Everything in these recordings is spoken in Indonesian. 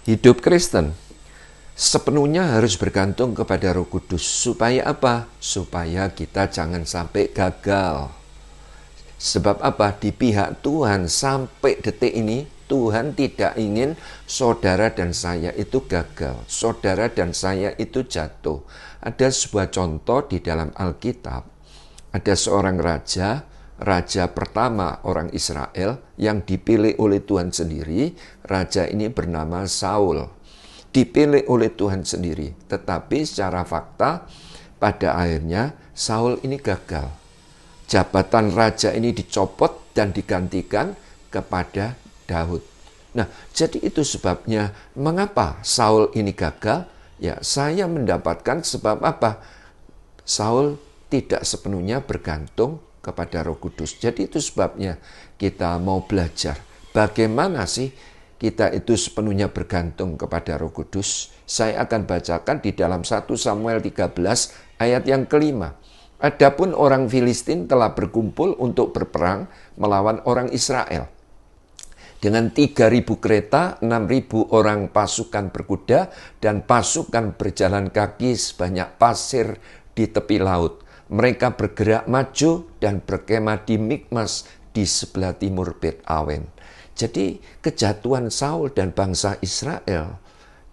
Hidup Kristen sepenuhnya harus bergantung kepada Roh Kudus. Supaya apa? Supaya kita jangan sampai gagal. Sebab apa? Di pihak Tuhan sampai detik ini, Tuhan tidak ingin saudara dan saya itu gagal. Saudara dan saya itu jatuh. Ada sebuah contoh di dalam Alkitab. Ada seorang raja, raja pertama orang Israel yang dipilih oleh Tuhan sendiri. Raja ini bernama Saul. Dipilih oleh Tuhan sendiri. Tetapi secara fakta pada akhirnya Saul ini gagal. Jabatan raja ini dicopot dan digantikan kepada Daud. Nah, jadi itu sebabnya mengapa Saul ini gagal? Ya, saya mendapatkan sebab apa? Saul tidak sepenuhnya bergantung kepada Roh Kudus. Jadi itu sebabnya kita mau belajar. Bagaimana sih kita itu sepenuhnya bergantung kepada Roh Kudus? Saya akan bacakan di dalam 1 Samuel 13 ayat yang kelima. Adapun orang Filistin telah berkumpul untuk berperang melawan orang Israel. Dengan 3.000 kereta, 6.000 orang pasukan berkuda, dan pasukan berjalan kaki sebanyak pasir di tepi laut. Mereka bergerak maju dan berkemah di Mikmas di sebelah timur Bet Awen. Jadi kejatuhan Saul dan bangsa Israel,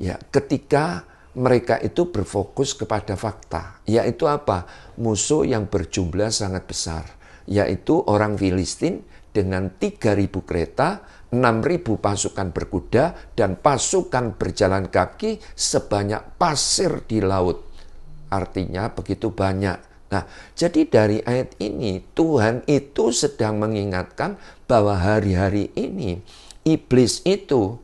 ya, ketika mereka itu berfokus kepada fakta, yaitu apa? Musuh yang berjumlah sangat besar, yaitu orang Filistin dengan 3.000 kereta, 6.000 pasukan berkuda, dan pasukan berjalan kaki sebanyak pasir di laut. Artinya begitu banyak. Nah, jadi dari ayat ini Tuhan itu sedang mengingatkan bahwa hari-hari ini iblis itu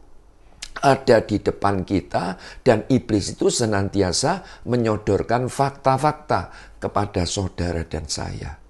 ada di depan kita dan iblis itu senantiasa menyodorkan fakta-fakta kepada saudara dan saya.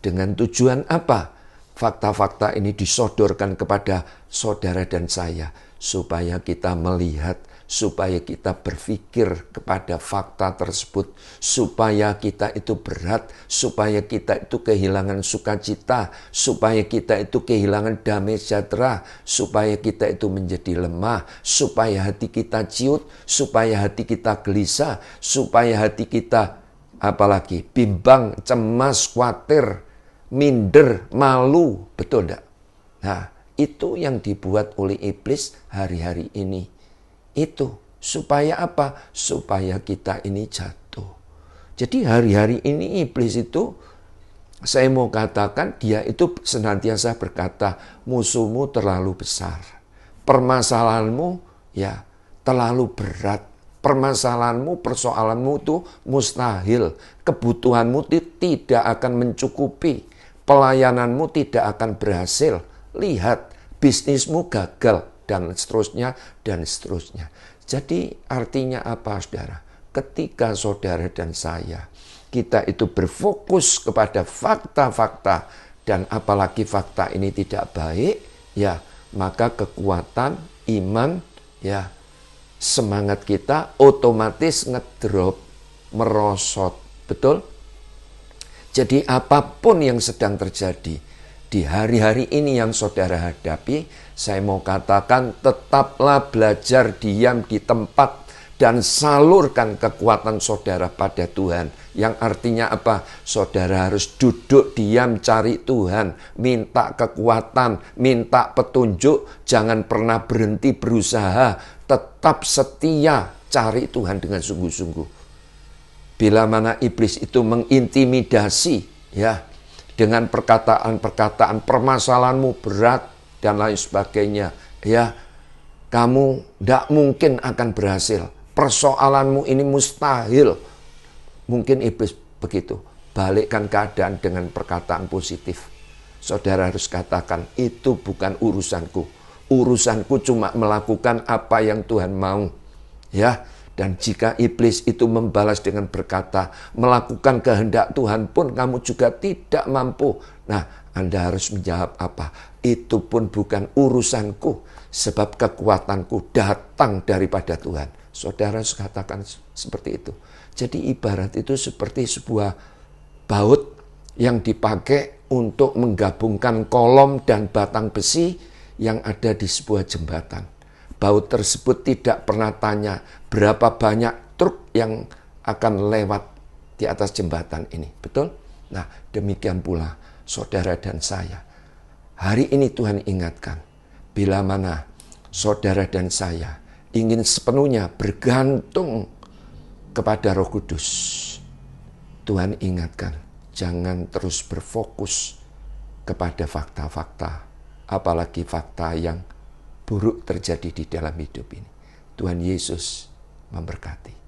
Dengan tujuan apa? Fakta-fakta ini disodorkan kepada saudara dan saya supaya kita melihat, supaya kita berpikir kepada fakta tersebut, supaya kita itu berat, supaya kita itu kehilangan sukacita, supaya kita itu kehilangan damai sejahtera, supaya kita itu menjadi lemah, supaya hati kita ciut, supaya hati kita gelisah, supaya hati kita apalagi bimbang, cemas, khawatir, minder, malu. Betul enggak? Nah, itu yang dibuat oleh iblis hari-hari ini. Itu supaya apa? Supaya kita ini jatuh. Jadi hari-hari ini iblis itu, saya mau katakan, dia itu senantiasa berkata, musuhmu terlalu besar. Permasalahanmu ya terlalu berat. Permasalahanmu, persoalanmu itu mustahil. Kebutuhanmu tidak akan mencukupi. Pelayananmu tidak akan berhasil. Lihat, bisnismu gagal. Dan seterusnya, dan seterusnya. Jadi artinya apa, saudara? Ketika saudara dan saya, kita itu berfokus kepada fakta-fakta, dan apalagi fakta ini tidak baik, ya, maka kekuatan iman, ya, semangat kita otomatis ngedrop, merosot. Betul? Jadi apapun yang sedang terjadi di hari-hari ini yang saudara hadapi, saya mau katakan tetaplah belajar diam di tempat dan salurkan kekuatan saudara pada Tuhan. Yang artinya apa? Saudara harus duduk diam cari Tuhan, minta kekuatan, minta petunjuk, jangan pernah berhenti berusaha, tetap setia cari Tuhan dengan sungguh-sungguh. Bila mana iblis itu mengintimidasi, ya, dengan perkataan-perkataan permasalahanmu berat dan lain sebagainya, ya, kamu tidak mungkin akan berhasil, persoalanmu ini mustahil. Mungkin iblis begitu. Balikkan keadaan dengan perkataan positif. Saudara harus katakan, itu bukan urusanku. Urusanku cuma melakukan apa yang Tuhan mau. Ya, dan jika iblis itu membalas dengan berkata, melakukan kehendak Tuhan pun kamu juga tidak mampu. Nah, Anda harus menjawab apa? Itu pun bukan urusanku, sebab kekuatanku datang daripada Tuhan. Saudara harus katakan seperti itu. Jadi ibarat itu seperti sebuah baut yang dipakai untuk menggabungkan kolom dan batang besi yang ada di sebuah jembatan. baut tersebut tidak pernah tanya berapa banyak truk yang akan lewat di atas jembatan ini. Betul? Nah, demikian pula saudara dan saya. Hari ini Tuhan ingatkan, bila mana saudara dan saya ingin sepenuhnya bergantung kepada Roh Kudus, Tuhan ingatkan, jangan terus berfokus kepada fakta-fakta, apalagi fakta yang buruk terjadi di dalam hidup ini. Tuhan Yesus memberkati.